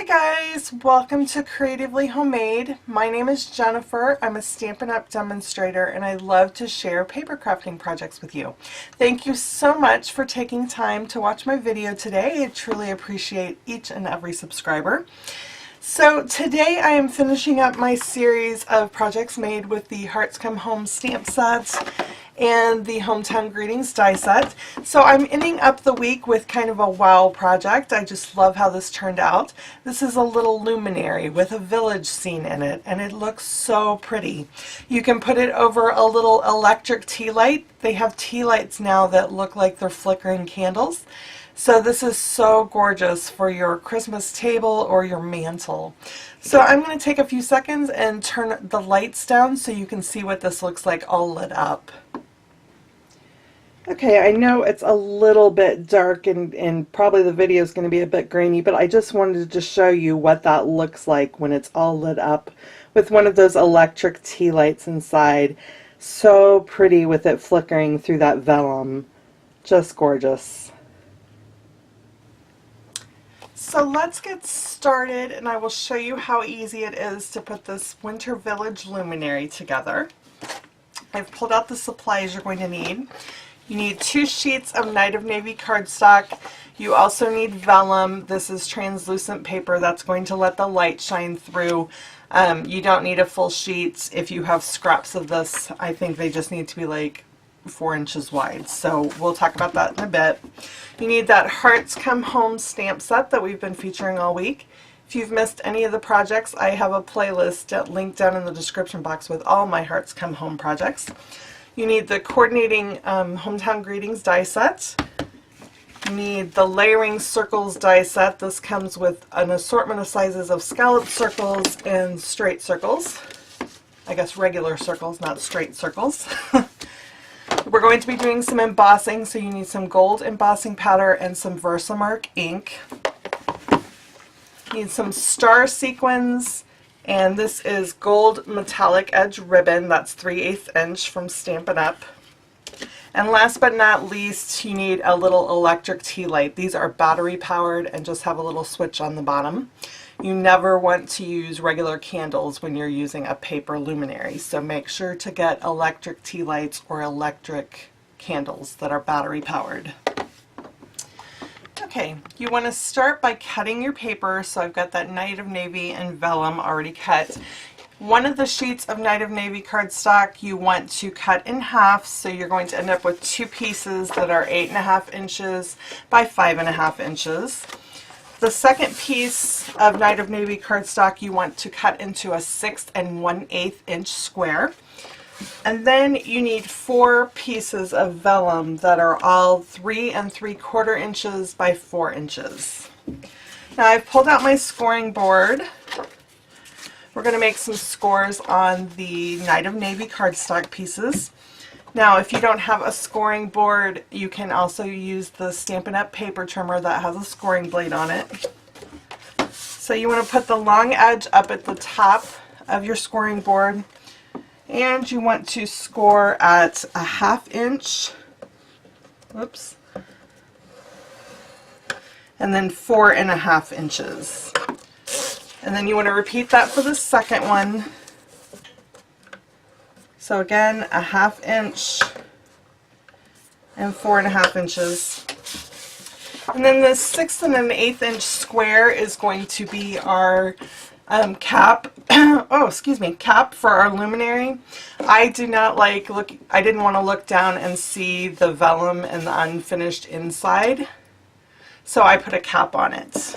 Hi guys, welcome to Creatively Homemade. My name is Jennifer. I'm a Stampin' Up! Demonstrator and I love to share paper crafting projects with you. Thank you so much for taking time to watch my video today. I truly appreciate each and every subscriber. So today I am finishing up my series of projects made with the Hearts Come Home stamp sets and the Hometown Greetings die set. So I'm ending up the week with kind of a wow project. I just love how this turned out. This is a little luminary with a village scene in it, and it looks so pretty. You can put it over a little electric tea light. They have tea lights now that look like they're flickering candles. So this is so gorgeous for your Christmas table or your mantle. So I'm going to take a few seconds and turn the lights down so you can see what this looks like all lit up. Okay, I know it's a little bit dark and probably the video is going to be a bit grainy, but I just wanted to show you what that looks like when it's all lit up with one of those electric tea lights inside. So pretty with it flickering through that vellum. Just gorgeous. So let's get started and I will show you how easy it is to put this Winter Village Luminary together. I've pulled out the supplies you're going to need. You need 2 sheets of Night of Navy cardstock. You also need vellum. This is translucent paper that's going to let the light shine through. You don't need a full sheet. If you have scraps of this, I think they just need to be like 4 inches wide. So we'll talk about that in a bit. You need that Hearts Come Home stamp set that we've been featuring all week. If you've missed any of the projects, I have a playlist linked down in the description box with all my Hearts Come Home projects. You need the coordinating Hometown Greetings die set. You need the layering circles die set. This comes with an assortment of sizes of scalloped circles and straight circles. I guess regular circles, not straight circles. We're going to be doing some embossing, so you need some gold embossing powder and some Versamark ink. You need some star sequins. And this is gold metallic edge ribbon, that's 3/8 inch from Stampin' Up. And last but not least, you need a little electric tea light. These are battery powered and just have a little switch on the bottom. You never want to use regular candles when you're using a paper luminary, so make sure to get electric tea lights or electric candles that are battery powered. Okay, you want to start by cutting your paper. So I've got that Night of Navy and vellum already cut. One of the sheets of Night of Navy cardstock you want to cut in half, so you're going to end up with 2 pieces that are 8.5 inches by 5.5 inches. The second piece of Night of Navy cardstock you want to cut into a 6 1/8 inch square. And then you need 4 pieces of vellum that are all 3 3/4 inches by 4 inches. Now I've pulled out my scoring board. We're going to make some scores on the Night of Navy cardstock pieces. Now if you don't have a scoring board, you can also use the Stampin' Up! Paper trimmer that has a scoring blade on it. So you want to put the long edge up at the top of your scoring board. And you want to score at a 1/2 inch, whoops, and then 4.5 inches. And then you want to repeat that for the second one. So again, a 1/2 inch and 4.5 inches. And then the 6 1/8 inch square is going to be our cap, cap for our luminary. I do not like I didn't want to look down and see the vellum and the unfinished inside, so I put a cap on it.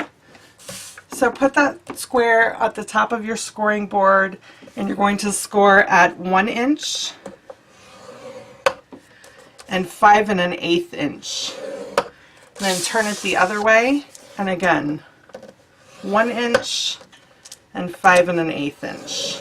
So put that square at the top of your scoring board and you're going to score at 1 inch and 5 1/8 inch. And then turn it the other way and again 1 inch and 5 1/8 inch.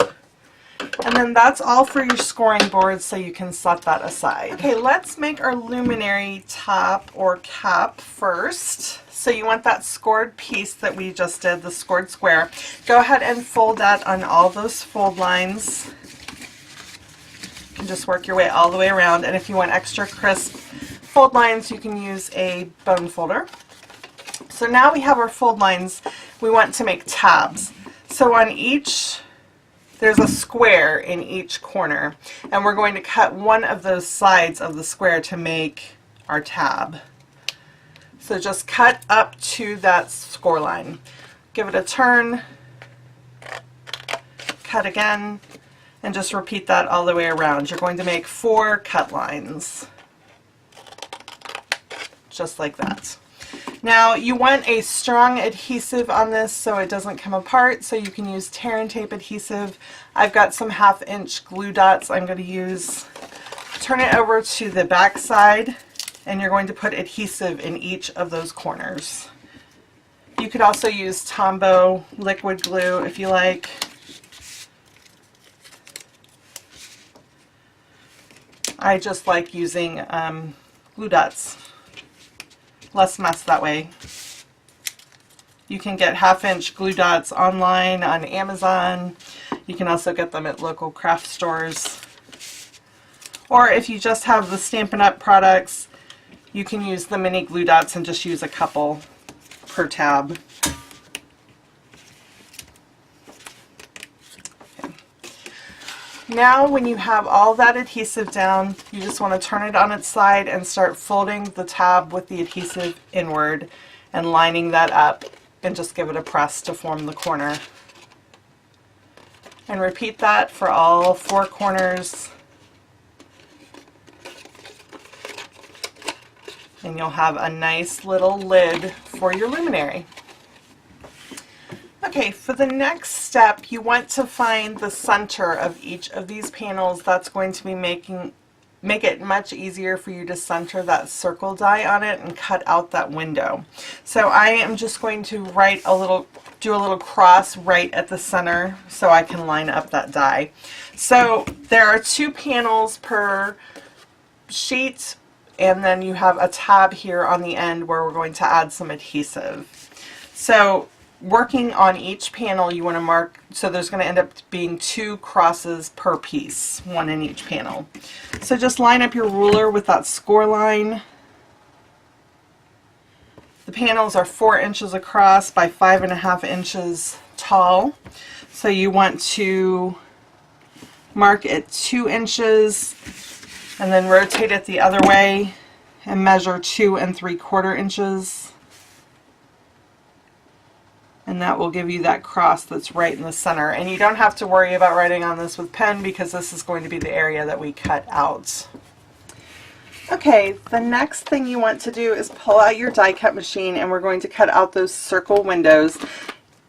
And then that's all for your scoring board, so you can set that aside. Okay, let's make our luminary top or cap first. So you want that scored piece that we just did, the scored square. Go ahead and fold that on all those fold lines. You can just work your way all the way around, and if you want extra crisp fold lines, you can use a bone folder. So now we have our fold lines. We want to make tabs. So on each, there's a square in each corner, and we're going to cut one of those sides of the square to make our tab. So just cut up to that score line. Give it a turn, cut again, and just repeat that all the way around. You're going to make 4 cut lines, just like that. Now you want a strong adhesive on this so it doesn't come apart, so you can use tear and tape adhesive. I've got some 1/2 inch glue dots I'm going to use. Turn it over to the back side, and you're going to put adhesive in each of those corners. You could also use Tombow liquid glue if you like. I just like using glue dots. Less mess that way. You can get 1/2 inch glue dots online on Amazon. You can also get them at local craft stores. Or if you just have the Stampin Up products, you can use the mini glue dots and just use a couple per tab. Okay. Now when you have all that adhesive down, you just want to turn it on its side and start folding the tab with the adhesive inward and lining that up, and just give it a press to form the corner. And repeat that for all 4 corners, and you'll have a nice little lid for your luminary. Okay, for the next step, you want to find the center of each of these panels. That's going to be make it much easier for you to center that circle die on it and cut out that window. So I am just going to do a little cross right at the center so I can line up that die. So there are 2 panels per sheet, and then you have a tab here on the end where we're going to add some adhesive. So working on each panel, you want to mark, so there's going to end up being 2 crosses per piece, 1 in each panel. So just line up your ruler with that score line. The panels are 4 inches across by 5.5 inches tall. So you want to mark at 2 inches and then rotate it the other way and measure 2 3/4 inches. And that will give you that cross that's right in the center. And you don't have to worry about writing on this with pen because this is going to be the area that we cut out. Okay, the next thing you want to do is pull out your die cut machine, and we're going to cut out those circle windows.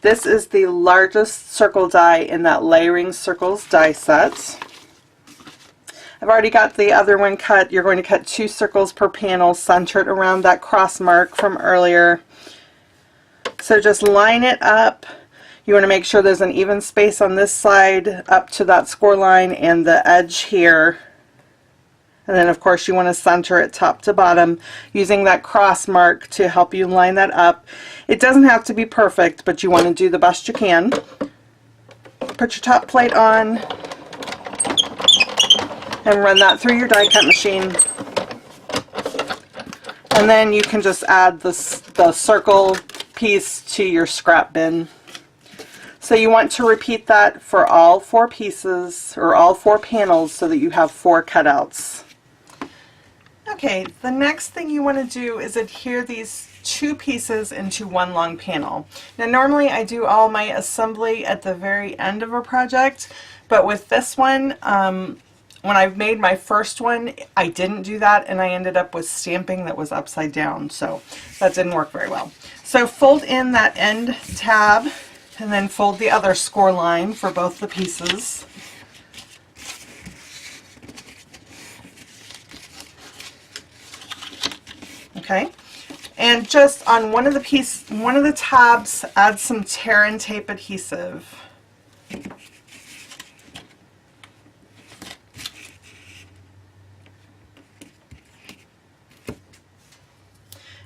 This is the largest circle die in that Layering Circles die set. I've already got the other one cut. You're going to cut 2 circles per panel centered around that cross mark from earlier. So just line it up. You want to make sure there's an even space on this side up to that score line and the edge here. And then of course you want to center it top to bottom using that cross mark to help you line that up. It doesn't have to be perfect, but you want to do the best you can. Put your top plate on and run that through your die cut machine. And then you can just add the circle piece to your scrap bin. So you want to repeat that for all 4 pieces, or all 4 panels, so that you have 4 cutouts. Okay, the next thing you want to do is adhere these 2 pieces into 1 long panel. Now normally I do all my assembly at the very end of a project, but with this one, when I made my first one, I didn't do that, and I ended up with stamping that was upside down, so that didn't work very well. So fold in that end tab, and then fold the other score line for both the pieces. Okay, and just on one of the tabs, add some tear and tape adhesive.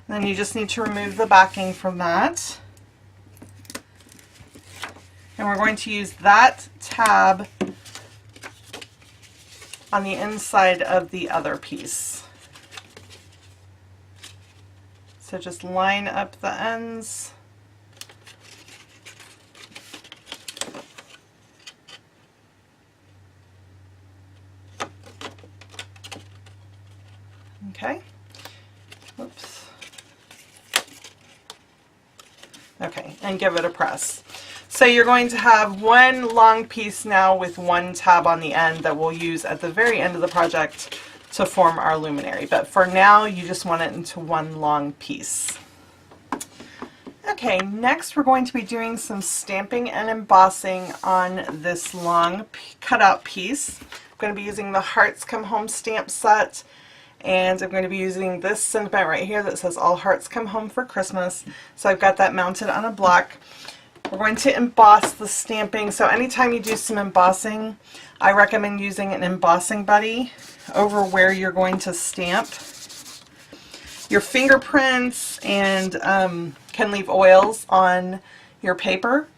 Then you just need to remove the backing from that. And we're going to use that tab on the inside of the other piece. So So just line up the ends. Okay. Oops. Okay, and give it a press. So you're going to have one long piece now with one tab on the end that we'll use at the very end of the project to form our luminary. But for now, you just want it into one long piece. Okay, next we're going to be doing some stamping and embossing on this long cutout piece. I'm going to be using the Hearts Come Home stamp set, and I'm going to be using this sentiment right here that says All Hearts Come Home for Christmas. So I've got that mounted on a block. We're going to emboss the stamping. So anytime you do some embossing, I recommend using an embossing buddy over where you're going to stamp. Your fingerprints and can leave oils on your paper,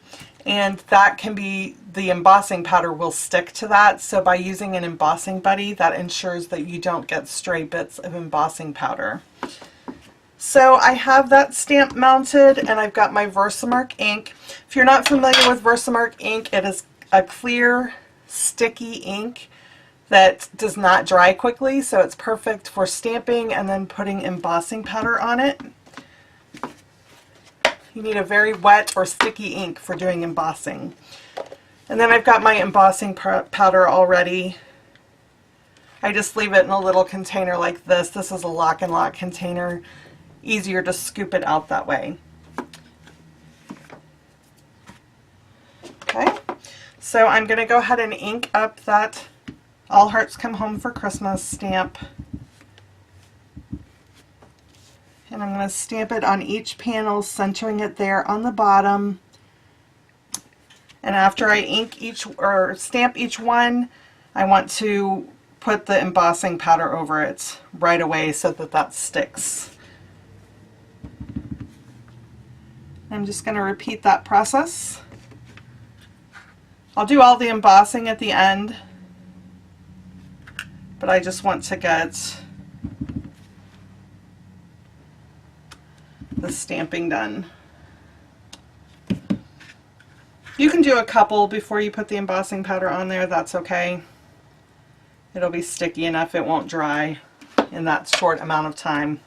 and that can be, the embossing powder will stick to that. So by using an embossing buddy, that ensures that you don't get stray bits of embossing powder. So I have that stamp mounted, and I've got my Versamark ink. If you're not familiar with Versamark ink, it is a clear, sticky ink that does not dry quickly, so it's perfect for stamping and then putting embossing powder on it. You need a very wet or sticky ink for doing embossing. And then I've got my embossing powder already. I just leave it in a little container like this. This is a lock and lock container. Easier to scoop it out that way. Okay, so I'm going to go ahead and ink up that All Hearts Come Home for Christmas stamp. And I'm going to stamp it on each panel, centering it there on the bottom. And after I ink each, or stamp each one, I want to put the embossing powder over it right away so that that sticks. I'm just going to repeat that process. I'll do all the embossing at the end, but I just want to get the stamping done. You can do a couple before you put the embossing powder on there, that's okay. It'll be sticky enough, it won't dry in that short amount of time.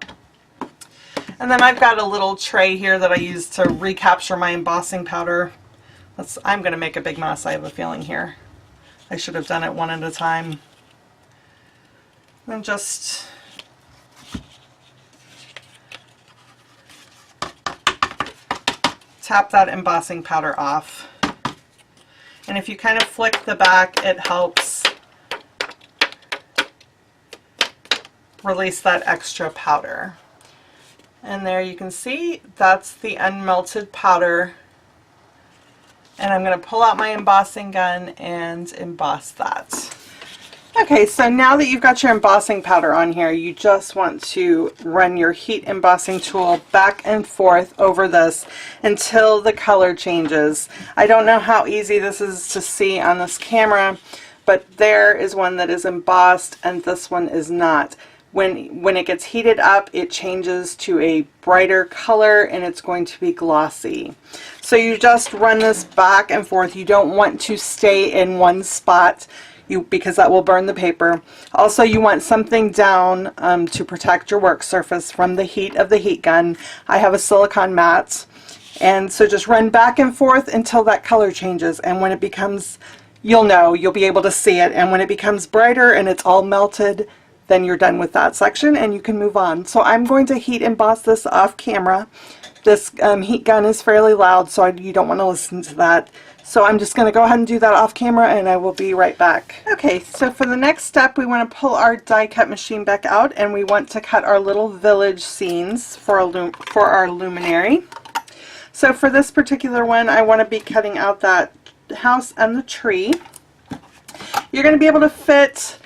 And then I've got a little tray here that I use to recapture my embossing powder. I'm going to make a big mess, I have a feeling here. I should have done it one at a time. And just tap that embossing powder off. And if you kind of flick the back, it helps release that extra powder. And there you can see that's the unmelted powder. And I'm going to pull out my embossing gun and emboss that. Okay, so now that you've got your embossing powder on here, you just want to run your heat embossing tool back and forth over this until the color changes. I don't know how easy this is to see on this camera, but there is one that is embossed and this one is not. When it gets heated up, it changes to a brighter color and it's going to be glossy. So you just run this back and forth. You don't want to stay in one spot because that will burn the paper. Also, you want something down to protect your work surface from the heat of the heat gun. I have a silicone mat, and so just run back and forth until that color changes, and when it becomes, you'll be able to see it, and when it becomes brighter and it's all melted, then you're done with that section and you can move on. So I'm going to heat emboss this off camera. This heat gun is fairly loud, so you don't want to listen to that. So I'm just going to go ahead and do that off camera and I will be right back. Okay, so for the next step we want to pull our die cut machine back out and we want to cut our little village scenes for our luminary. So for this particular one, I want to be cutting out that house and the tree. You're going to be able to fit,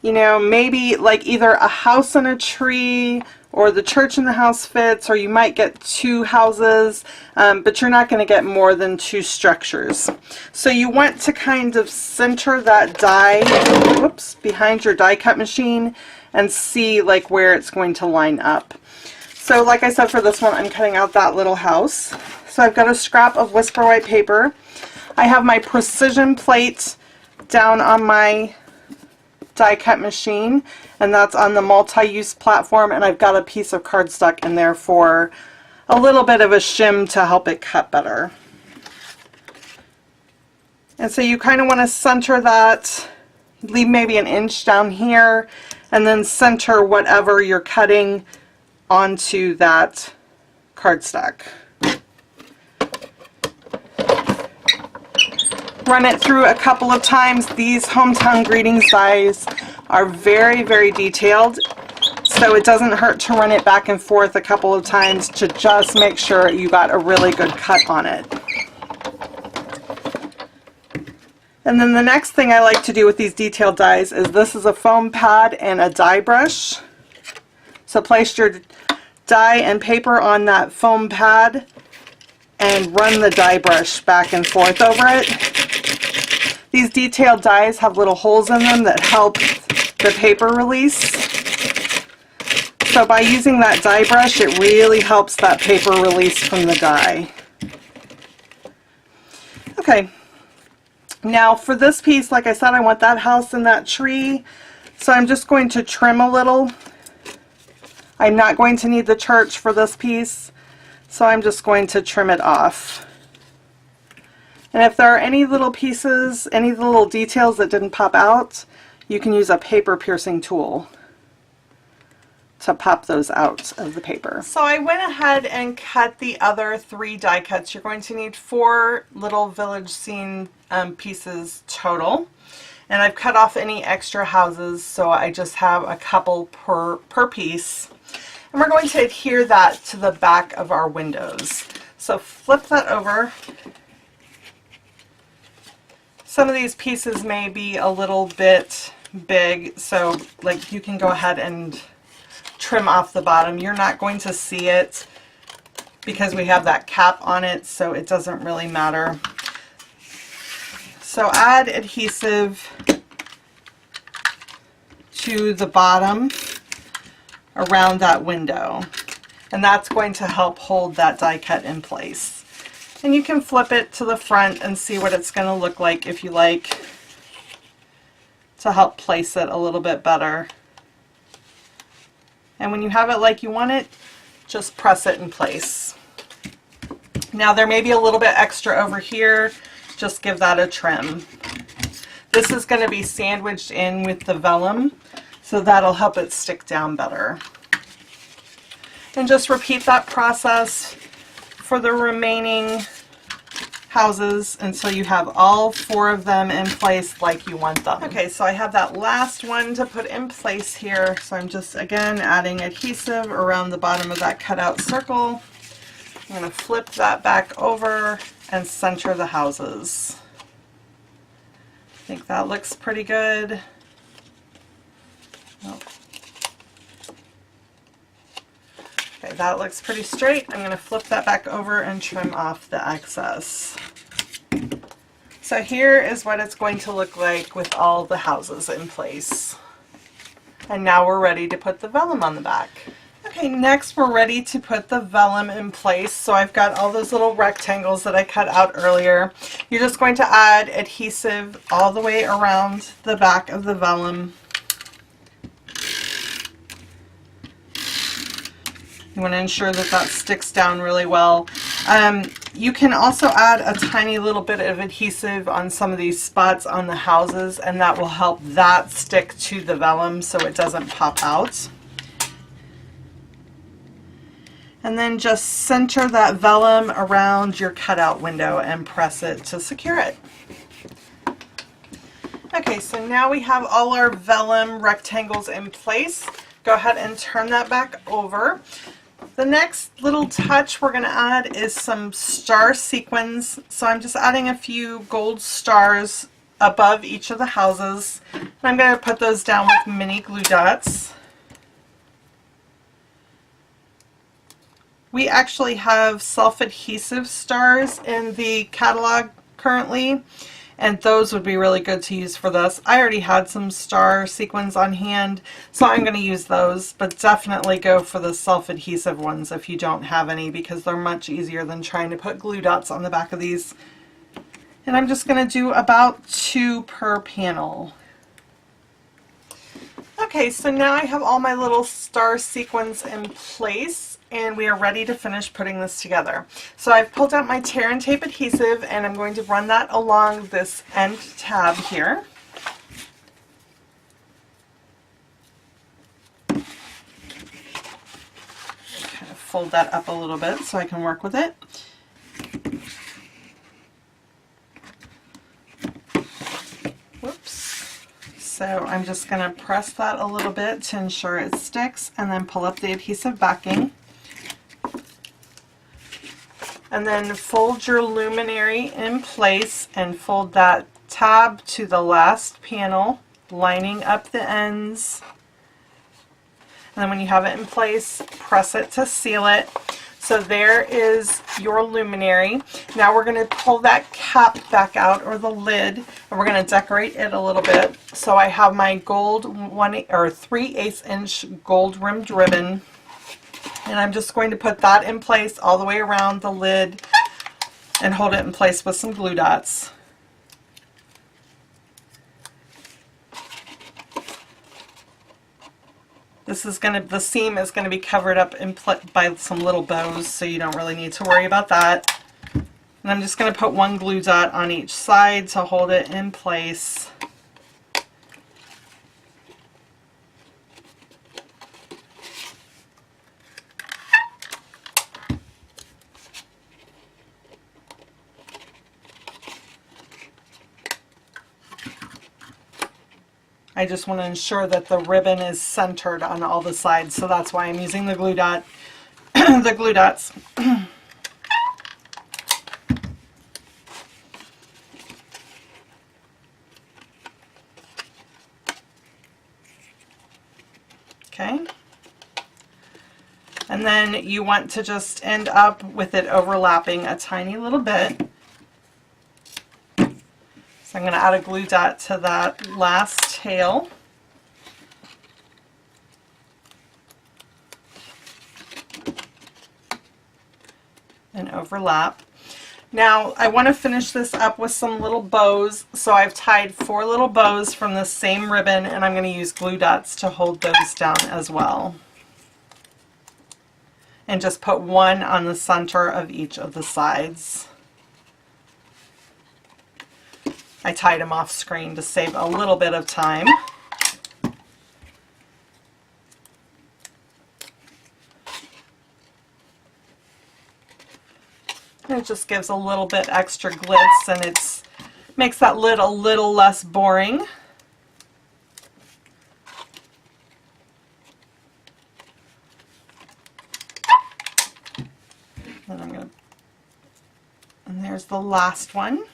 you know, maybe like either a house and a tree, or the church and the house fits, or you might get two houses, but you're not going to get more than two structures. So you want to kind of center that die, behind your die cut machine and see like where it's going to line up. So like I said, for this one, I'm cutting out that little house. So I've got a scrap of Whisper White paper. I have my precision plate down on my die cut machine, and that's on the multi-use platform, and I've got a piece of cardstock in there for a little bit of a shim to help it cut better. And so you kind of want to center that, leave maybe an inch down here, and then center whatever you're cutting onto that cardstock. Run it through a couple of times. These Hometown Greetings dies are very, very detailed, so it doesn't hurt to run it back and forth a couple of times to just make sure you got a really good cut on it. And then the next thing I like to do with these detailed dies is, this is a foam pad and a die brush. So place your die and paper on that foam pad and run the die brush back and forth over it. These detailed dies have little holes in them that help the paper release. So by using that die brush, it really helps that paper release from the die. Okay. Now for this piece, like I said, I want that house and that tree, so I'm just going to trim a little. I'm not going to need the church for this piece, so I'm just going to trim it off. And if there are any little pieces, any little details that didn't pop out, you can use a paper piercing tool to pop those out of the paper. So I went ahead and cut the other 3 die cuts. You're going to need 4 little village scene pieces total. And I've cut off any extra houses, so I just have a couple per piece. And we're going to adhere that to the back of our windows. So flip that over. Some of these pieces may be a little bit big, so like you can go ahead and trim off the bottom. You're not going to see it because we have that cap on it, so it doesn't really matter. So add adhesive to the bottom around that window, and that's going to help hold that die cut in place. And you can flip it to the front and see what it's going to look like if you like, to help place it a little bit better. And when you have it like you want it, just press it in place. Now there may be a little bit extra over here, just give that a trim. This is going to be sandwiched in with the vellum, so that'll help it stick down better. And just repeat that process for the remaining houses until you have all 4 of them in place like you want them. Okay, so I have that last one to put in place here, so I'm just again adding adhesive around the bottom of that cutout circle. I'm going to flip that back over and center the houses. I think that looks pretty good. Oh. Okay, that looks pretty straight. I'm going to flip that back over and trim off the excess. So here is what it's going to look like with all the houses in place. And now we're ready to put the vellum on the back. Okay, next we're ready to put the vellum in place. So I've got all those little rectangles that I cut out earlier. You're just going to add adhesive all the way around the back of the vellum. You want to ensure that that sticks down really well. You can also add a tiny little bit of adhesive on some of these spots on the houses, and that will help that stick to the vellum so it doesn't pop out. And then just center that vellum around your cutout window and press it to secure it. Okay, so now we have all our vellum rectangles in place. Go ahead and turn that back over. The next little touch we're going to add is some star sequins. So I'm just adding a few gold stars above each of the houses. And I'm going to put those down with mini glue dots. We actually have self-adhesive stars in the catalog currently, and those would be really good to use for this. I already had some star sequins on hand, so I'm going to use those, but definitely go for the self-adhesive ones if you don't have any, because they're much easier than trying to put glue dots on the back of these. And I'm just going to do about 2 per panel. Okay, so now I have all my little star sequins in place, and we are ready to finish putting this together. So I've pulled out my tear and tape adhesive, and I'm going to run that along this end tab here. Kind of fold that up a little bit so I can work with it. Whoops. So I'm just going to press that a little bit to ensure it sticks, and then pull up the adhesive backing. And then fold your luminary in place and fold that tab to the last panel, lining up the ends. And then when you have it in place, press it to seal it. So there is your luminary. Now we're going to pull that cap back out, or the lid, and we're going to decorate it a little bit. So I have my gold 3/8 inch gold rimmed ribbon, and I'm just going to put that in place all the way around the lid and hold it in place with some glue dots. This is the seam is going to be covered up by some little bows, so you don't really need to worry about that. And I'm just going to put 1 glue dot on each side to hold it in place. I just want to ensure that the ribbon is centered on all the sides, so that's why I'm using the glue dot, the glue dots. Okay. And then you want to just end up with it overlapping a tiny little bit. I'm going to add a glue dot to that last tail. And overlap. Now I want to finish this up with some little bows, so I've tied 4 little bows from the same ribbon, and I'm going to use glue dots to hold those down as well. And just put 1 on the center of each of the sides. I tied them off screen to save a little bit of time. And it just gives a little bit extra glitz, and it makes that lid a little less boring. And there's the last one.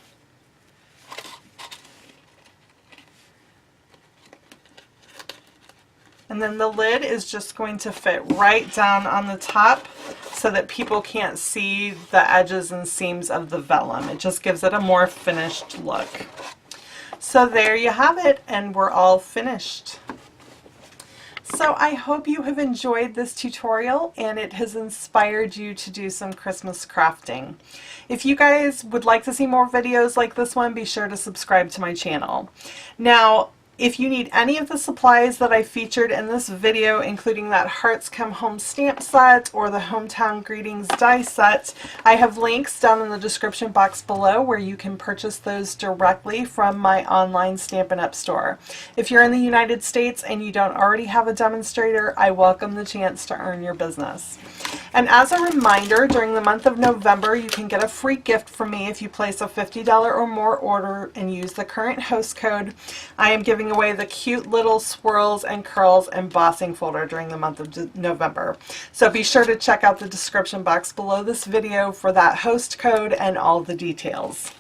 And then the lid is just going to fit right down on the top so that people can't see the edges and seams of the vellum. It just gives it a more finished look. So there you have it, and we're all finished. So I hope you have enjoyed this tutorial and it has inspired you to do some Christmas crafting. If you guys would like to see more videos like this one, be sure to subscribe to my channel. Now, if you need any of the supplies that I featured in this video, including that Hearts Come Home stamp set or the Hometown Greetings die set, I have links down in the description box below where you can purchase those directly from my online Stampin' Up store. If you're in the United States and you don't already have a demonstrator, I welcome the chance to earn your business. And as a reminder, during the month of November, you can get a free gift from me if you place a $50 or more order and use the current host code. I am giving away the cute little swirls and curls embossing folder during the month of November. So be sure to check out the description box below this video for that host code and all the details.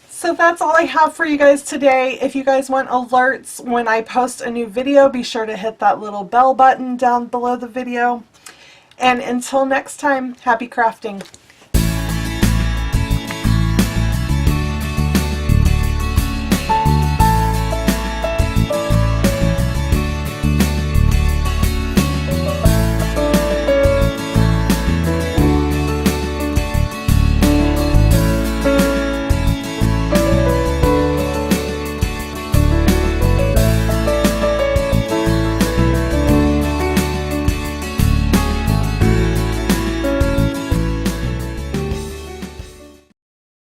So that's all I have for you guys today. If you guys want alerts when I post a new video, be sure to hit that little bell button down below the video. And until next time, happy crafting.